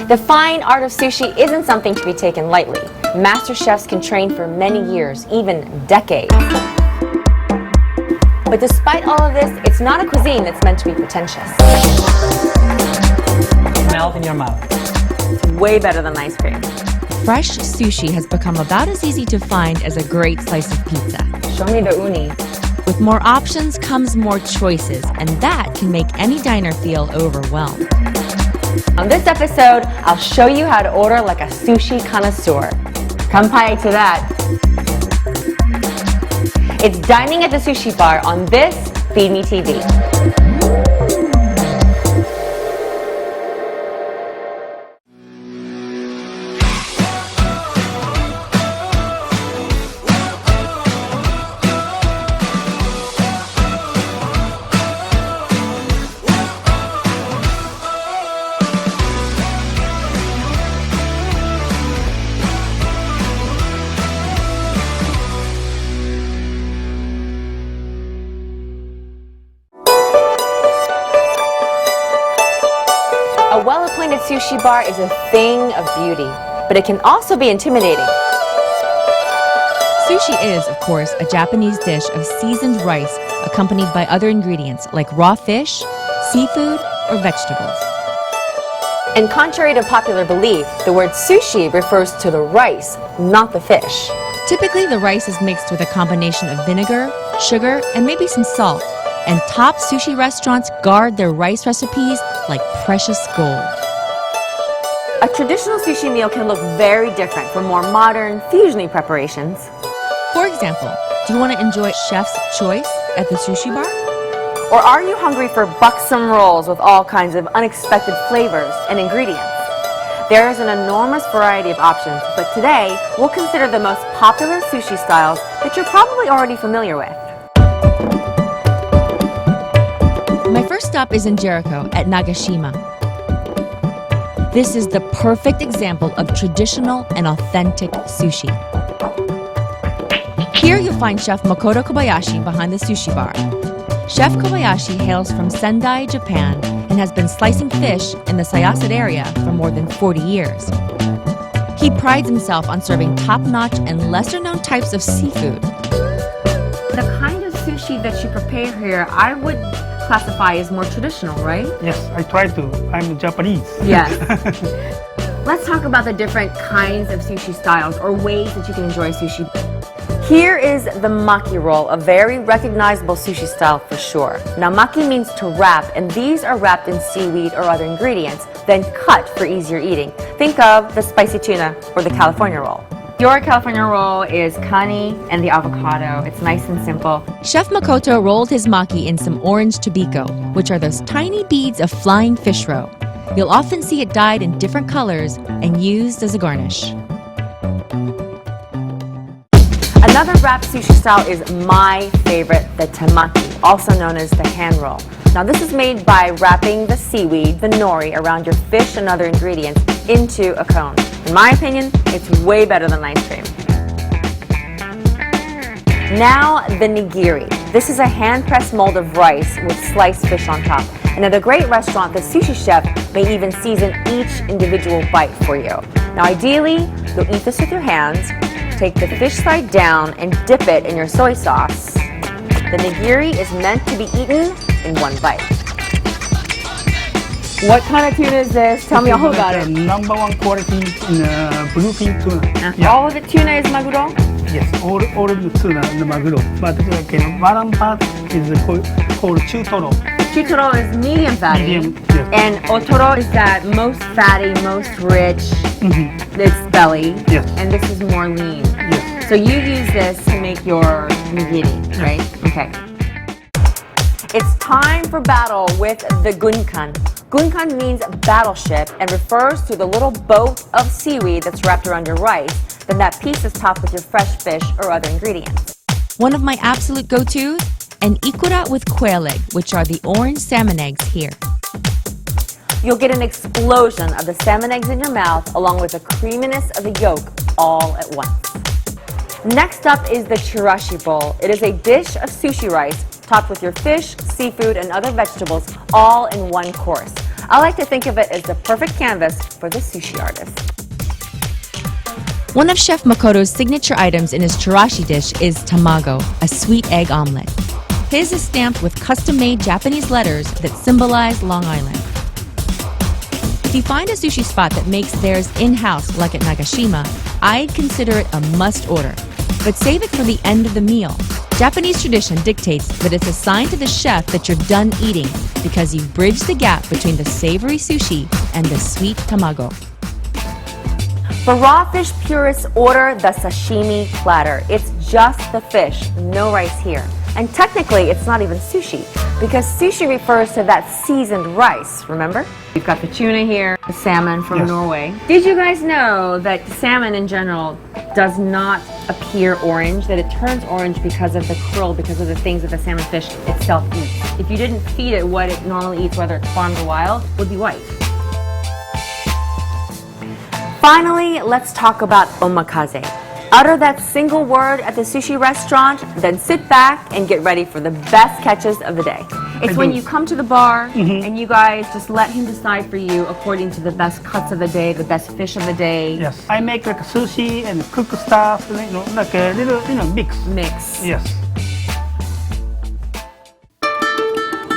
The fine art of sushi isn't something to be taken lightly. Master chefs can train for many years, even decades. But despite all of this, it's not a cuisine that's meant to be pretentious. Melt in your mouth. It's way better than ice cream. Fresh sushi has become about as easy to find as a great slice of pizza. Show me the uni. With more options comes more choices, and that can make any diner feel overwhelmed. On this episode, I'll show you how to order like a sushi connoisseur. Kanpai to that. It's dining at the sushi bar on this Feed Me TV. A well-appointed sushi bar is a thing of beauty, but it can also be intimidating. Sushi is, of course, a Japanese dish of seasoned rice accompanied by other ingredients like raw fish, seafood, or vegetables. And contrary to popular belief, the word sushi refers to the rice, not the fish. Typically, the rice is mixed with a combination of vinegar, sugar, and maybe some salt. And top sushi restaurants guard their rice recipes like precious gold. A traditional sushi meal can look very different from more modern, fusiony preparations. For example, do you want to enjoy chef's choice at the sushi bar? Or are you hungry for buxom rolls with all kinds of unexpected flavors and ingredients? There is an enormous variety of options, but today we'll consider the most popular sushi styles that you're probably already familiar with. My first stop is in Jericho at Nagashima. This is the perfect example of traditional and authentic sushi. Here you'll find Chef Makoto Kobayashi behind the sushi bar. Chef Kobayashi hails from Sendai, Japan, and has been slicing fish in the Syosset area for more than 40 years. He prides himself on serving top-notch and lesser-known types of seafood. The kind of sushi that you prepare here, I would classify as more traditional, right? Yes, I try to. I'm Japanese. Yes. Let's talk about the different kinds of sushi styles or ways that you can enjoy sushi. Here is the Maki Roll, a very recognizable sushi style for sure. Now, Maki means to wrap, and these are wrapped in seaweed or other ingredients, then cut for easier eating. Think of the spicy tuna or the California roll. Your California roll is kani and the avocado. It's nice and simple. Chef Makoto rolled his maki in some orange tobiko, which are those tiny beads of flying fish roe. You'll often see it dyed in different colors and used as a garnish. Another wrapped sushi style is my favorite, the temaki, also known as the hand roll. Now this is made by wrapping the seaweed, the nori, around your fish and other ingredients into a cone. In my opinion, it's way better than ice cream. Now the nigiri. This is a hand-pressed mold of rice with sliced fish on top. And at a great restaurant, the sushi chef may even season each individual bite for you. Now ideally, you'll eat this with your hands, take the fish side down and dip it in your soy sauce. The nigiri is meant to be eaten in one bite. What kind of tuna is this? Tell me all about it. Number one quality in bluefin tuna. Yeah. All of the tuna is maguro? Yes, all of the tuna and the maguro. But one part is called chutoro. Chutoro is medium fatty. Medium, yes. And otoro is that most fatty, most rich. It's belly. Yes. And this is more lean. Yes. So you use this to make your nigiri, right? Okay. It's time for battle with the Gyoon Con. Gyoon Con means battleship and refers to the little boat of seaweed that's wrapped around your rice. Then that piece is topped with your fresh fish or other ingredients. One of my absolute go-tos, an ikura with quail egg, which are the orange salmon eggs here. You'll get an explosion of the salmon eggs in your mouth along with the creaminess of the yolk all at once. Next up is the chirashi bowl. It is a dish of sushi rice topped with your fish, seafood, and other vegetables all in one course. I like to think of it as the perfect canvas for the sushi artist. One of Chef Makoto's signature items in his chirashi dish is tamago, a sweet egg omelet. His is stamped with custom-made Japanese letters that symbolize Long Island. If you find a sushi spot that makes theirs in-house like at Nagashima, I'd consider it a must-order. But save it for the end of the meal. Japanese tradition dictates that it's a sign to the chef that you're done eating because you've bridged the gap between the savory sushi and the sweet tamago. For raw fish purists, order the sashimi platter. It's just the fish, no rice here. And technically, it's not even sushi, because sushi refers to that seasoned rice, remember? We've got the tuna here, the salmon from Yes. Norway. Did you guys know that salmon in general does not appear orange, that it turns orange because of the krill, because of the things that the salmon fish itself eats? If you didn't feed it what it normally eats, whether it's farmed or wild, it would be white. Finally, let's talk about omakase. Utter that single word at the sushi restaurant, then sit back and get ready for the best catches of the day. It's when you come to the bar and you guys just let him decide for you according to the best cuts of the day, the best fish of the day. Yes, I make like sushi and cook stuff, like a little, mix. Mix. Yes.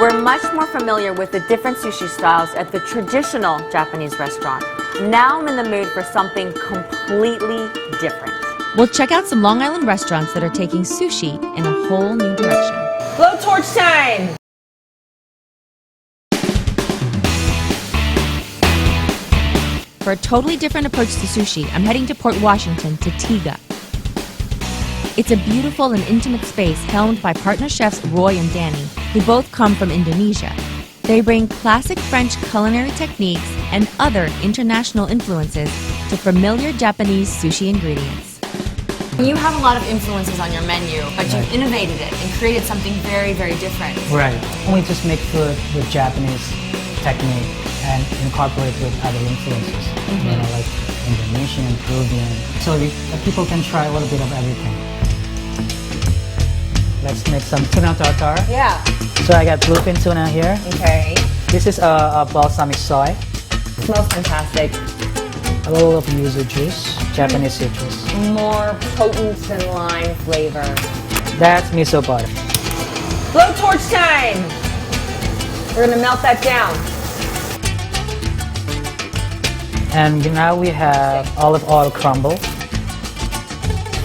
We're much more familiar with the different sushi styles at the traditional Japanese restaurant. Now I'm in the mood for something completely different. We'll check out some Long Island restaurants that are taking sushi in a whole new direction. Blowtorch time! For a totally different approach to sushi, I'm heading to Port Washington to Tiga. It's a beautiful and intimate space helmed by partner chefs Roy and Danny, who both come from Indonesia. They bring classic French culinary techniques and other international influences to familiar Japanese sushi ingredients. You have a lot of influences on your menu, but you've innovated it and created something very, very different. Right. We just make food with Japanese technique and incorporate with other influences, like Indonesian, Peruvian. So people can try a little bit of everything. Let's make some tuna tartare. Yeah. So I got bluefin tuna here. Okay. This is a balsamic soy. Smells fantastic. A little of yuzu juice, Japanese citrus. More potent than lime flavor. That's miso butter. Blowtorch time! We're gonna melt that down. And now we have olive oil crumble.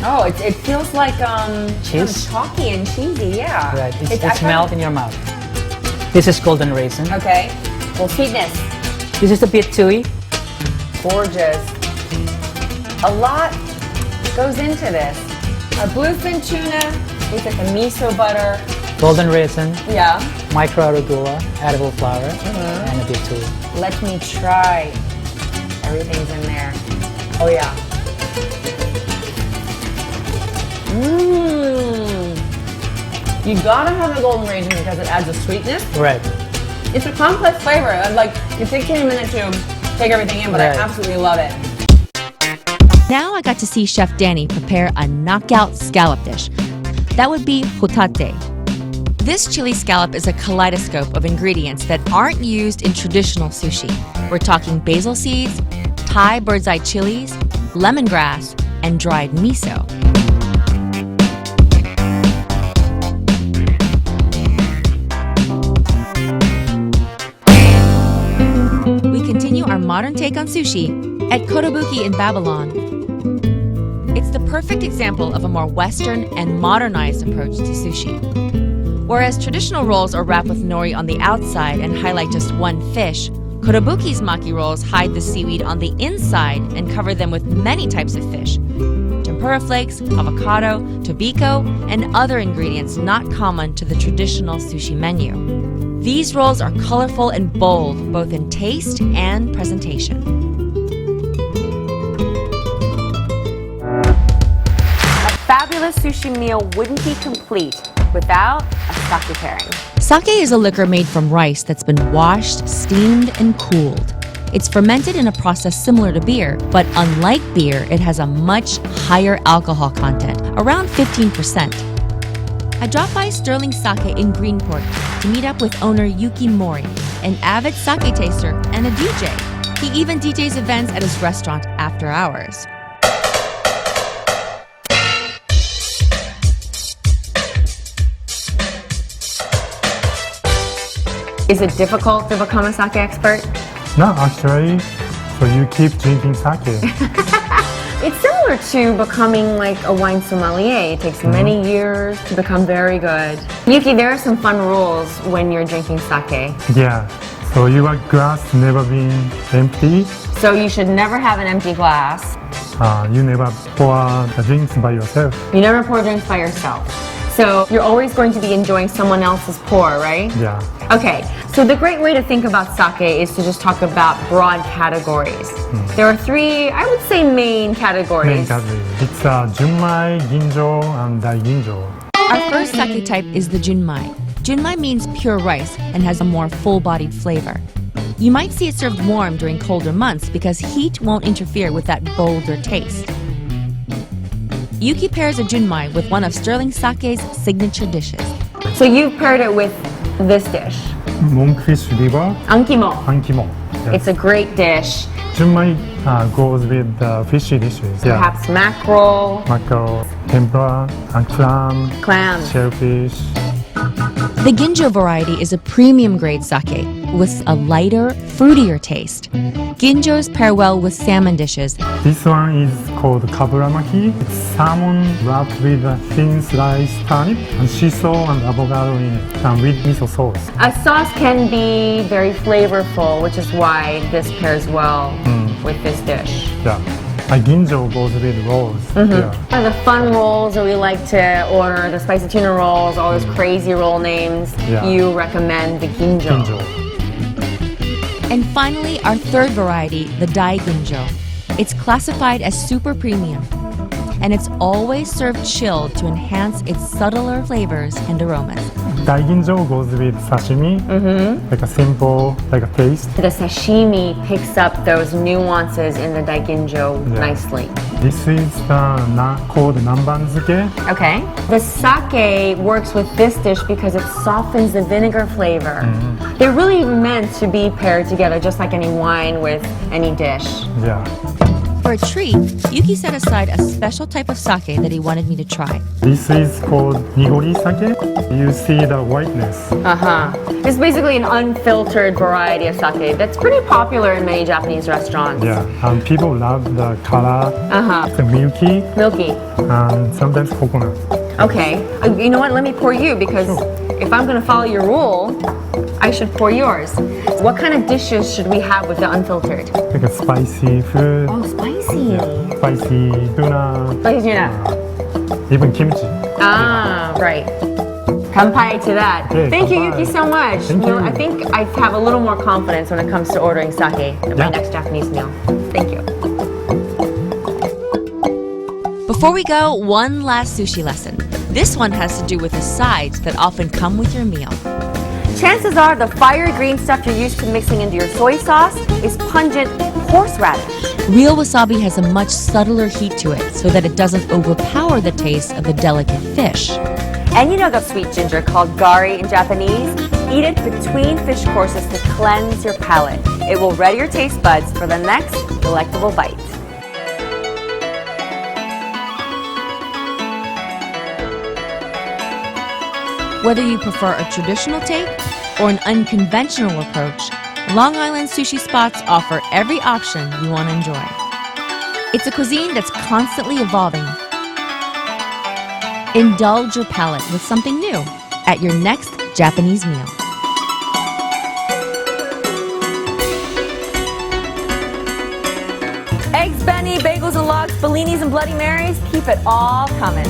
Oh, it feels like Cheese? kind of chalky and cheesy, yeah. Right, it's melt in your mouth. This is golden raisin. Okay. Well, sweetness. This is a bit chewy. Gorgeous. A lot goes into this. A bluefin tuna with like a miso butter. Golden raisin, Yeah. micro arugula, edible flour, and a bit chewy. Let me try. Everything's in there. Oh yeah. Mmm. You gotta have the golden raisin because it adds a sweetness. Right. It's a complex flavor. It takes me a minute to take everything in, but I Right. absolutely love it. Now I got to see Chef Danny prepare a knockout scallop dish. That would be hotate. This chili scallop is a kaleidoscope of ingredients that aren't used in traditional sushi. We're talking basil seeds, Thai bird's eye chilies, lemongrass, and dried miso. We continue our modern take on sushi at Kotobuki in Babylon. It's the perfect example of a more Western and modernized approach to sushi. Whereas traditional rolls are wrapped with nori on the outside and highlight just one fish, Kotobuki's Maki Rolls hide the seaweed on the inside and cover them with many types of fish. Tempura flakes, avocado, tobiko, and other ingredients not common to the traditional sushi menu. These rolls are colorful and bold, both in taste and presentation. A fabulous sushi meal wouldn't be complete without a sake pairing. Sake is a liquor made from rice that's been washed, steamed, and cooled. It's fermented in a process similar to beer, but unlike beer, it has a much higher alcohol content, around 15%. I dropped by Sterling Sake in Greenport to meet up with owner Yuki Mori, an avid sake taster and a DJ. He even DJs events at his restaurant after hours. Is it difficult to become a sake expert? No, actually, so you keep drinking sake. It's similar to becoming like a wine sommelier. It takes many years to become very good. Yuki, there are some fun rules when you're drinking sake. Yeah, so your glass never been empty. So you should never have an empty glass. You never pour the drinks by yourself. You never pour drinks by yourself. So you're always going to be enjoying someone else's pour, right? Yeah. Okay, so the great way to think about sake is to just talk about broad categories. There are three, I would say, main categories. Main category. It's Junmai, Ginjo, and Daiginjo. Our first sake type is the Junmai. Junmai means pure rice and has a more full-bodied flavor. You might see it served warm during colder months because heat won't interfere with that bolder taste. Yuki pairs a Junmai with one of Sterling Sake's signature dishes. So you've paired it with this dish, Monkfish liver, ankimo. ankimo. Yes. It's a great dish. Junmai goes with the fishy dishes. Perhaps mackerel, Mackerel, tempura, and clam. shellfish. The Ginjo variety is a premium grade sake with a lighter, fruitier taste. Ginjos pair well with salmon dishes. This one is called kaburamaki. It's salmon wrapped with a thin sliced turnip and shiso and avocado in it, and with miso sauce. A sauce can be very flavorful, which is why this pairs well with this dish. Yeah. Ginjo goes with rolls. Yeah. One of the fun rolls that we like to order, the spicy tuna rolls, all those crazy roll names, Yeah. you recommend the ginjo. Ginjo. And finally, our third variety, the Dai Ginjo. It's classified as super premium, and it's always served chilled to enhance its subtler flavors and aromas. Daiginjo goes with sashimi, like a simple, like a taste. The sashimi picks up those nuances in the daiginjo nicely. This is called nambanzuke. Okay. The sake works with this dish because it softens the vinegar flavor. They're really meant to be paired together, just like any wine with any dish. Yeah. For a treat, Yuki set aside a special type of sake that he wanted me to try. This is called nigori sake. You see the whiteness. It's basically an unfiltered variety of sake that's pretty popular in many Japanese restaurants. Yeah, and people love the color. It's milky Milky. and sometimes coconut. Okay. You know what? Let me pour you because if I'm going to follow your rule, I should pour yours. What kind of dishes should we have with the unfiltered? Like a spicy food. Oh, spicy. Yeah, spicy tuna. Spicy tuna. Even kimchi. Right. Kanpai to that. Okay, Thank you, kanpai. Yuki, so much. Thank you. I think I have a little more confidence when it comes to ordering sake at my next Japanese meal. Thank you. Before we go, one last sushi lesson. This one has to do with the sides that often come with your meal. Chances are the fiery green stuff you're used to mixing into your soy sauce is pungent horseradish. Real wasabi has a much subtler heat to it so that it doesn't overpower the taste of the delicate fish. And you know the sweet ginger called gari in Japanese? Eat it between fish courses to cleanse your palate. It will ready your taste buds for the next delectable bite. Whether you prefer a traditional take or an unconventional approach, Long Island sushi spots offer every option you want to enjoy. It's a cuisine that's constantly evolving. Indulge your palate with something new at your next Japanese meal. Eggs, beni, bagels and logs, bellinis and Bloody Marys, keep it all coming.